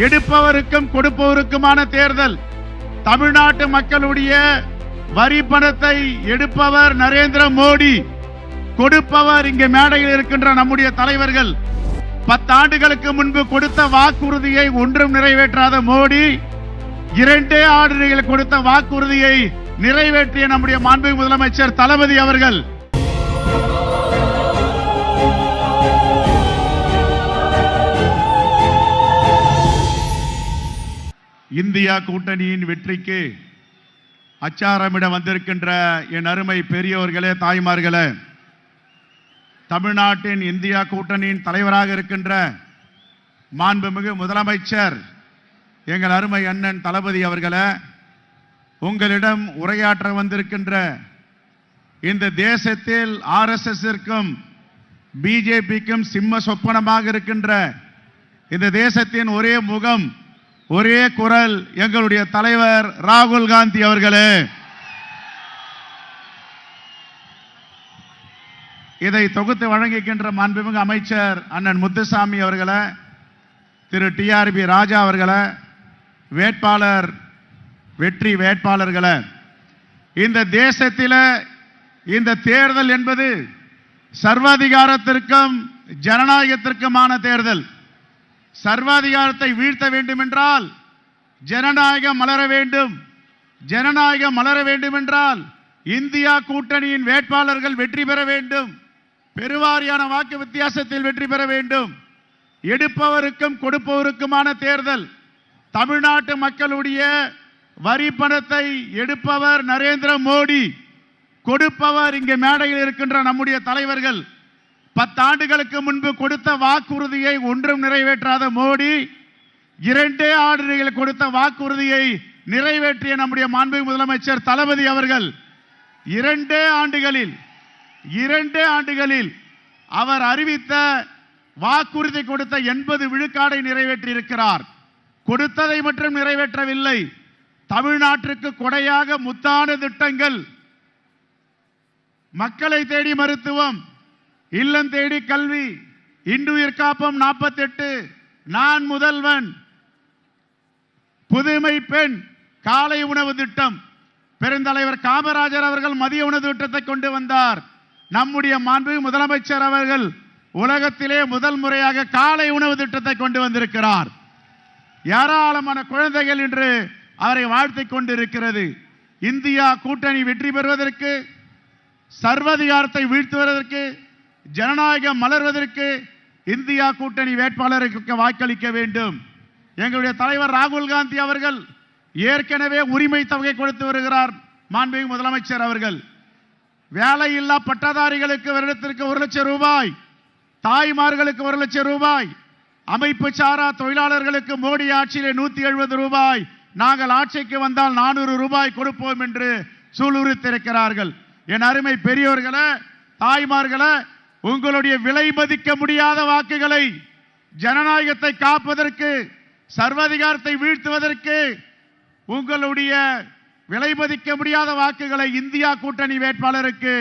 எடுப்பவருக்கும் கொடுப்பவருக்குமான தேர்தல். தமிழ்நாட்டு மக்களுடைய வரி பணத்தை எடுப்பவர் நரேந்திர மோடி, கொடுப்பவர் இங்கே மேடையில் இருக்கின்ற நம்முடைய தலைவர்கள். 10 ஆண்டுகளுக்கு முன்பு கொடுத்த வாக்குறுதியை ஒன்றும் நிறைவேற்றாத மோடி 2 ஆண்டுகள் கொடுத்த வாக்குறுதியை நிறைவேற்றிய நம்முடைய மாண்புமிகு முதலமைச்சர் தளபதி அவர்கள். இந்தியா கூட்டணியின் வெற்றிக்கு அச்சாரமிட வந்திருக்கின்ற என் அருமை பெரியோர்களே, தாய்மார்களே, தமிழ்நாட்டின் இந்தியா கூட்டணியின் தலைவராக இருக்கின்ற மாண்புமிகு முதலமைச்சர் எங்கள் அருமை அண்ணன் தளபதி அவர்களே, உங்களிடம் உரையாற்ற வந்திருக்கின்ற இந்த தேசத்தில் RSSற்கும் பிஜேபிக்கும் சிம்ம சொப்பனமாக இருக்கின்ற இந்த தேசத்தின் ஒரே முகம், ஒரே குரல் எங்களுடைய தலைவர் ராகுல் காந்தி அவர்களே. இதை தொகுத்து வழங்குகின்ற மாண்புமிகு அமைச்சர் அண்ணன் முத்துசாமி அவர்களே, திரு TRB ராஜா அவர்களே, வேட்பாளர் வெற்றி வேட்பாளர்களே, இந்த தேசத்தில் இந்த தேர்தல் என்பது சர்வாதிகாரத்திற்கும் ஜனநாயகத்திற்குமான தேர்தல். சர்வாதிகாரத்தை வீழ்த்த வேண்டும் என்றால் ஜனநாயகம் மலர வேண்டும். ஜனநாயகம் மலர வேண்டும் என்றால் இந்தியா கூட்டணியின் வேட்பாளர்கள் வெற்றி பெற வேண்டும். பெருவாரியான வாக்கு வித்தியாசத்தில் வெற்றி பெற வேண்டும். எடுப்பவருக்கும் கொடுப்பவருக்குமான தேர்தல். தமிழ்நாட்டு மக்களுடைய வரி பணத்தை எடுப்பவர் நரேந்திர மோடி, கொடுப்பவர் இங்கே மேடையில் இருக்கின்ற நம்முடைய தலைவர்கள். 10 ஆண்டுகளுக்கு முன்பு கொடுத்த வாக்குறுதியை ஒன்றும் நிறைவேற்றாத மோடி 2 ஆண்டுகள் கொடுத்த வாக்குறுதியை நிறைவேற்றிய நம்முடைய மாண்புமிகு முதலமைச்சர் தளபதி அவர்கள் 2 ஆண்டுகளில் அவர் அறிவித்த வாக்குறுதி கொடுத்த 80 விழுக்காடை நிறைவேற்றி இருக்கிறார். கொடுத்ததை மட்டும் நிறைவேற்றவில்லை, தமிழ்நாட்டிற்கு கொடையாக முத்தான திட்டங்கள், மக்களை தேடி மருத்துவம், இல்லம் தேடி கல்வி, இன்றுயிர் காப்பம் 48, நான் முதல்வன், புதுமை பெண், காலை உணவு திட்டம், பெருந்தலைவர் காமராஜர் அவர்கள் மதிய உணவு திட்டத்தை கொண்டு வந்தார். நம்முடைய மாண்புமிகு முதலமைச்சர் அவர்கள் உலகத்திலே முதல் முறையாக காலை உணவு திட்டத்தை கொண்டு வந்திருக்கிறார். ஏராளமான குழந்தைகள் இன்று அவரை வாழ்த்திக் கொண்டிருக்கிறது. இந்தியா கூட்டணி வெற்றி பெறுவதற்கு, சர்வாதிகாரத்தை வீழ்த்துவதற்கு, ஜனநாயகம் மலர்வதற்கு இந்தியா கூட்டணி வேட்பாளருக்கு வாக்களிக்க வேண்டும். எங்களுடைய தலைவர் ராகுல் காந்தி அவர்கள் ஏற்கனவே உரிமை தொகை கொடுத்து வருகிறார். மாண்புமிகு முதலமைச்சர் அவர்கள் வேலையில்லா பட்டதாரிகளுக்கு வருடத்திற்கு 1 லட்சம் ரூபாய், தாய்மார்களுக்கு 1 லட்சம் ரூபாய், அமைப்பு சாரா தொழிலாளர்களுக்கு மோடி ஆட்சியிலே 170 ரூபாய், நாங்கள் ஆட்சிக்கு வந்தால் 400 ரூபாய் கொடுப்போம் என்று சூளுரைத்திருக்கிறார்கள். என் அருமை பெரியோர்களே, தாய்மார்களே, உங்களுடைய விலை மதிக்க முடியாத வாக்குகளை ஜனநாயகத்தை காப்பதற்கு, சர்வாதிகாரத்தை வீழ்த்துவதற்கு உங்களுடைய விலை மதிக்க முடியாத வாக்குகளை இந்தியா கூட்டணி வேட்பாளருக்கு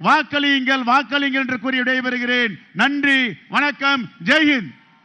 வாக்களியுங்கள், வாக்களியுங்கள் என்று கூறி விடைபெறுகிறேன். நன்றி, வணக்கம், ஜெய்ஹிந்த்.